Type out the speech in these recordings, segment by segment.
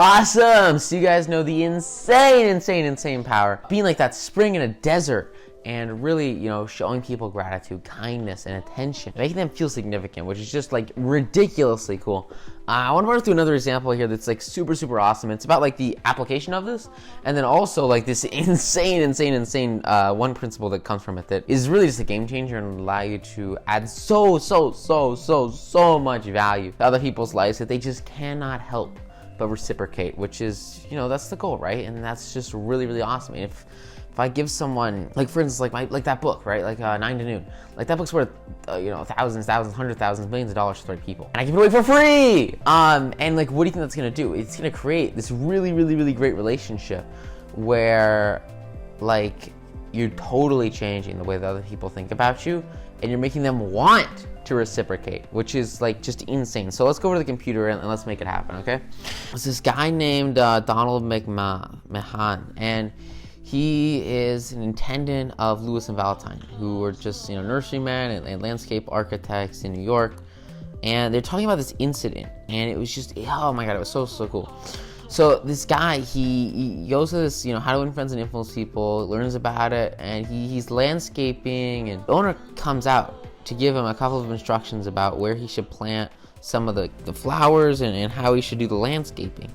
Awesome! So you guys know the insane power. Being like that spring in a desert and really, showing people gratitude, kindness, and attention. Making them feel significant, which is just like ridiculously cool. I want to run through another example here that's like super awesome. It's about like the application of this, and then also like this insane one principle that comes from it that is really just a game changer and allow you to add so much value to other people's lives that they just cannot help but reciprocate, which is, that's the goal, right? And that's just really awesome. And if I give someone, like for instance, like that book, right? Like 9 to Noon. Like that book's worth, thousands, hundreds of thousands, millions of dollars to 30 people. And I give it away for free! And like, what do you think that's gonna do? It's gonna create this really great relationship where like you're totally changing the way that other people think about you and you're making them want to reciprocate, which is like just insane. So let's go over to the computer and let's make it happen, okay? There's this guy named Donald McMahon, and he is an attendant of Lewis and Valentine, who were just, nurserymen and landscape architects in New York. And they're talking about this incident, and it was just, oh my God, it was so cool. So this guy, he goes to this, how to win friends and influence people, learns about it, and he's landscaping, and the owner comes out to give him a couple of instructions about where he should plant some of the flowers and how he should do the landscaping.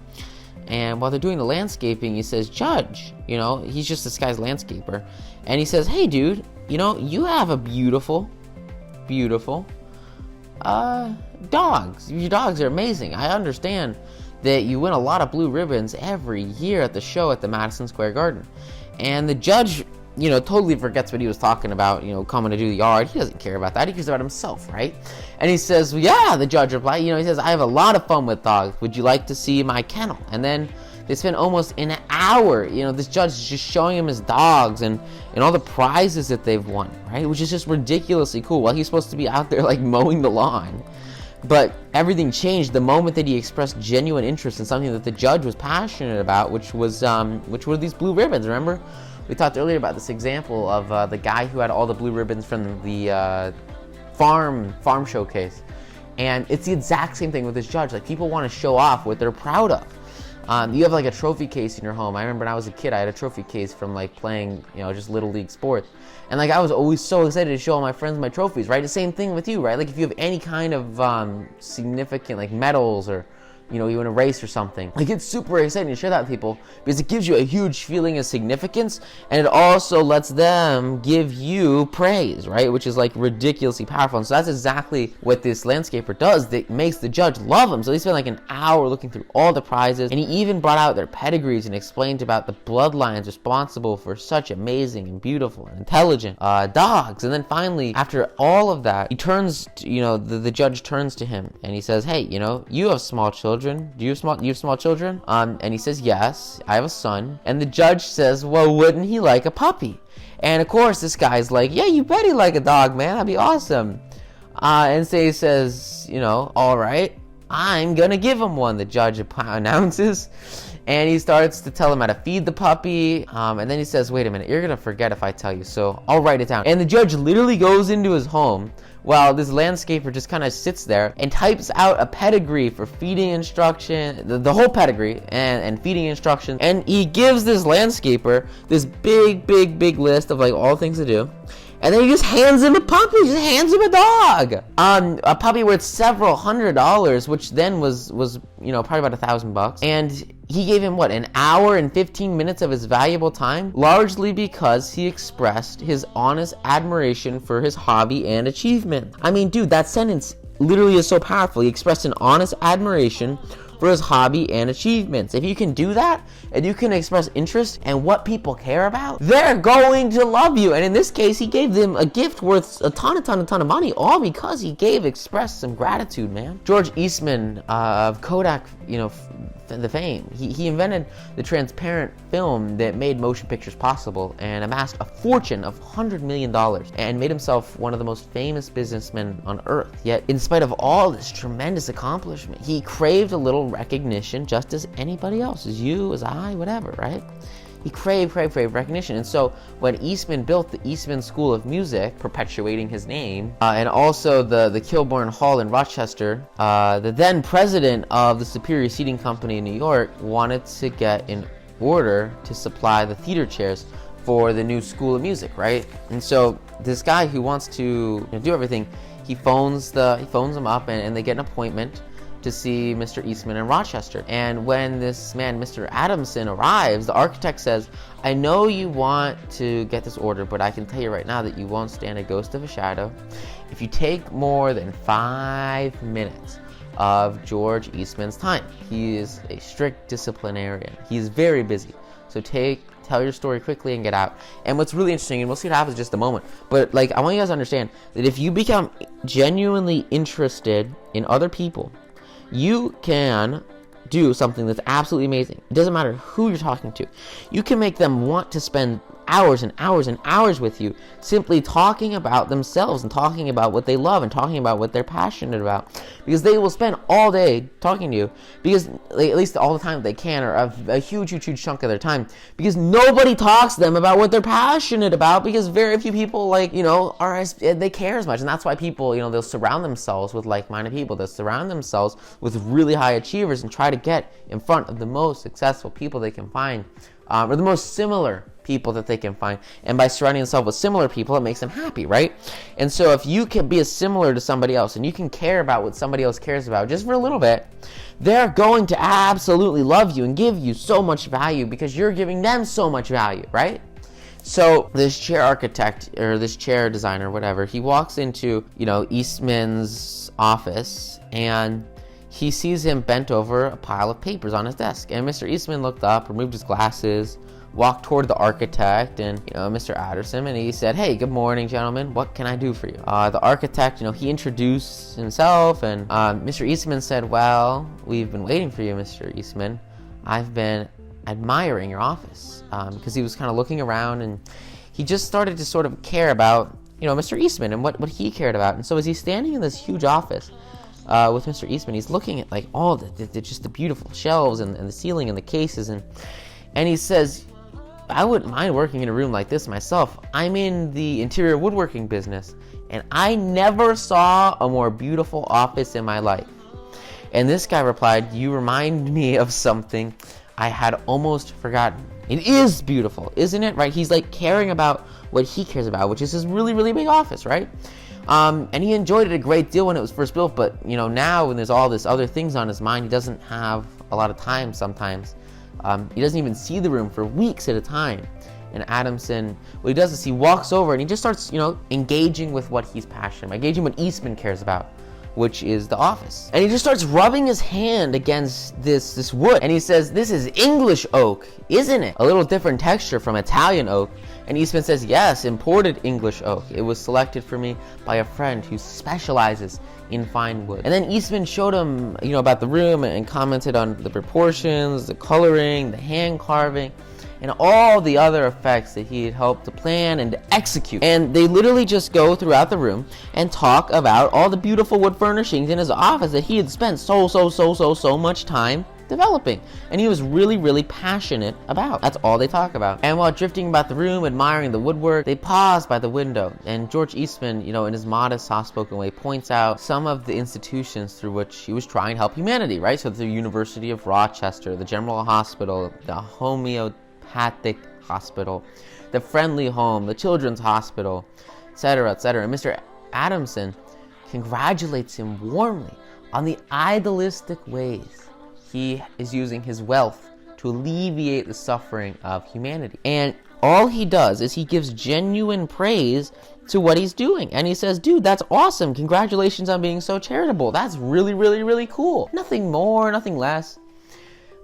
And while they're doing the landscaping, he says, Judge, he's just this guy's landscaper. And he says, hey, dude, you have a beautiful dogs. Your dogs are amazing. I understand that you win a lot of blue ribbons every year at the show at the Madison Square Garden. And the judge, totally forgets what he was talking about, coming to do the yard. He doesn't care about that. He cares about himself, right? And he says, well, yeah, the judge replied, he says, I have a lot of fun with dogs. Would you like to see my kennel? And then they spend almost an hour, this judge is just showing him his dogs and all the prizes that they've won, right? Which is just ridiculously cool. While he's supposed to be out there like mowing the lawn. But everything changed the moment that he expressed genuine interest in something that the judge was passionate about, which were these blue ribbons, remember? We talked earlier about this example of the guy who had all the blue ribbons from the farm showcase. And it's the exact same thing with this judge. Like, people want to show off what they're proud of. You have like a trophy case in your home. I remember when I was a kid, I had a trophy case from like playing, just little league sports. And like, I was always so excited to show all my friends my trophies, right? The same thing with you, right? Like, if you have any kind of significant like medals or, you win a race or something, like, it's super exciting to share that with people because it gives you a huge feeling of significance, and it also lets them give you praise, right? Which is like ridiculously powerful. And so that's exactly what this landscaper does that makes the judge love him. So they spent like an hour looking through all the prizes, and he even brought out their pedigrees and explained about the bloodlines responsible for such amazing and beautiful and intelligent dogs. And then finally, after all of that, he turns to, the judge turns to him and he says, hey, you have small children. Do you have small children? And he says, yes, I have a son. And the judge says, well, wouldn't he like a puppy? And of course, this guy's like, yeah, you bet he like a dog, man. That'd be awesome. And so he says, all right, I'm gonna give him one, the judge announces. And he starts to tell him how to feed the puppy. And then he says, wait a minute, you're gonna forget if I tell you, so I'll write it down. And the judge literally goes into his home while this landscaper just kind of sits there and types out a pedigree for feeding instruction, the whole pedigree and feeding instructions. And he gives this landscaper this big list of like all things to do. And then he just hands him a puppy, just hands him a dog. A puppy worth several $100s, which then was probably about $1,000. And he gave him, an hour and 15 minutes of his valuable time? Largely because he expressed his honest admiration for his hobby and achievement. I mean, dude, that sentence literally is so powerful. He expressed an honest admiration for his hobby and achievements. If you can do that, and you can express interest in what people care about, they're going to love you. And in this case, he gave them a gift worth a ton of money, all because he expressed some gratitude, man. George Eastman of Kodak, the fame, he invented the transparent film that made motion pictures possible and amassed a fortune of $100 million and made himself one of the most famous businessmen on earth. Yet, in spite of all this tremendous accomplishment, he craved a little recognition just as anybody else, as you, as I, whatever, right? He craved recognition. And so when Eastman built the Eastman School of Music, perpetuating his name, and also the Kilbourne Hall in Rochester, the then president of the Superior Seating Company in New York wanted to get in order to supply the theater chairs for the new School of Music, right? And so this guy who wants to do everything, he phones them up and they get an appointment to see Mr. Eastman in Rochester. And when this man, Mr. Adamson, arrives, the architect says, I know you want to get this order, but I can tell you right now that you won't stand a ghost of a shadow if you take more than 5 minutes of George Eastman's time. He is a strict disciplinarian. He is very busy. So tell your story quickly and get out. And what's really interesting, and we'll see what happens in just a moment, but I want you guys to understand that if you become genuinely interested in other people, you can do something that's absolutely amazing. It doesn't matter who you're talking to. You can make them want to spend hours and hours and hours with you simply talking about themselves and talking about what they love and talking about what they're passionate about, because they will spend all day talking to you, because at least all the time that they can, or a huge chunk of their time, because nobody talks to them about what they're passionate about, because very few people they care as much. And that's why people, they'll surround themselves with like-minded people. They'll surround themselves with really high achievers and try to get in front of the most successful people they can find, or the most similar people that they can find. And by surrounding themselves with similar people, it makes them happy, right? And so if you can be as similar to somebody else and you can care about what somebody else cares about just for a little bit, they're going to absolutely love you and give you so much value because you're giving them so much value, right? So this chair architect, or this chair designer, whatever, he walks into, Eastman's office, and he sees him bent over a pile of papers on his desk. And Mr. Eastman looked up, removed his glasses, walked toward the architect and Mr. Adderson, and he said, hey, good morning, gentlemen, what can I do for you? The architect, he introduced himself, and Mr. Eastman said, well, we've been waiting for you, Mr. Eastman. I've been admiring your office, because he was kind of looking around, and he just started to sort of care about Mr. Eastman and what he cared about. And so as he's standing in this huge office with Mr. Eastman, he's looking at all just the beautiful shelves and the ceiling and the cases, and he says, I wouldn't mind working in a room like this myself. I'm in the interior woodworking business, and I never saw a more beautiful office in my life. And this guy replied, you remind me of something I had almost forgotten. It is beautiful, isn't it? Right? He's caring about what he cares about, which is his really, really big office, right? And he enjoyed it a great deal when it was first built, but now when there's all this other things on his mind, he doesn't have a lot of time sometimes. He doesn't even see the room for weeks at a time. And Adamson, what he does is he walks over and he just starts, engaging with what he's passionate about, engaging what Eastman cares about, which is the office. And he just starts rubbing his hand against this wood. And he says, this is English oak, isn't it? A little different texture from Italian oak. And Eastman says, yes, imported English oak. It was selected for me by a friend who specializes in fine wood. And then Eastman showed him, about the room and commented on the proportions, the coloring, the hand carving, and all the other effects that he had helped to plan and to execute. And they literally just go throughout the room and talk about all the beautiful wood furnishings in his office that he had spent so much time developing, and he was really, really passionate about. That's all they talk about. And while drifting about the room, admiring the woodwork, they pause by the window, and George Eastman, in his modest, soft-spoken way, points out some of the institutions through which he was trying to help humanity, right? So the University of Rochester, the General Hospital, the Homeopathic Hospital, the Friendly Home, the Children's Hospital, etc., etc. And Mr. Adamson congratulates him warmly on the idealistic ways he is using his wealth to alleviate the suffering of humanity. And all he does is he gives genuine praise to what he's doing. And he says, dude, that's awesome. Congratulations on being so charitable. That's really, really, really cool. Nothing more, nothing less.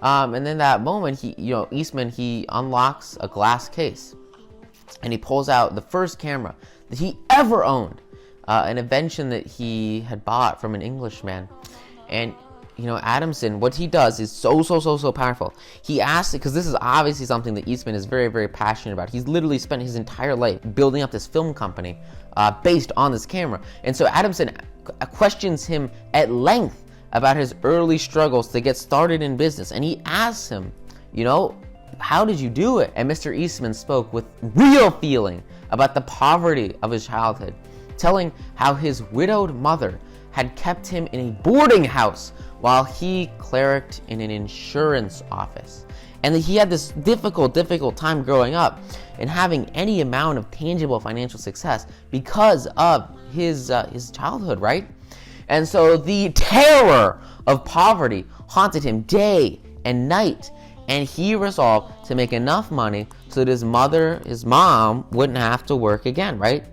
And then that moment, Eastman, he unlocks a glass case. And he pulls out the first camera that he ever owned. An invention that he had bought from an Englishman. And Adamson, what he does is so powerful. He asks, because this is obviously something that Eastman is very, very passionate about. He's literally spent his entire life building up this film company based on this camera. And so Adamson questions him at length about his early struggles to get started in business. And he asks him, how did you do it? And Mr. Eastman spoke with real feeling about the poverty of his childhood, telling how his widowed mother had kept him in a boarding house while he clerked in an insurance office. And that he had this difficult time growing up and having any amount of tangible financial success because of his childhood, right? And so the terror of poverty haunted him day and night, and he resolved to make enough money so that his mom, wouldn't have to work again, right?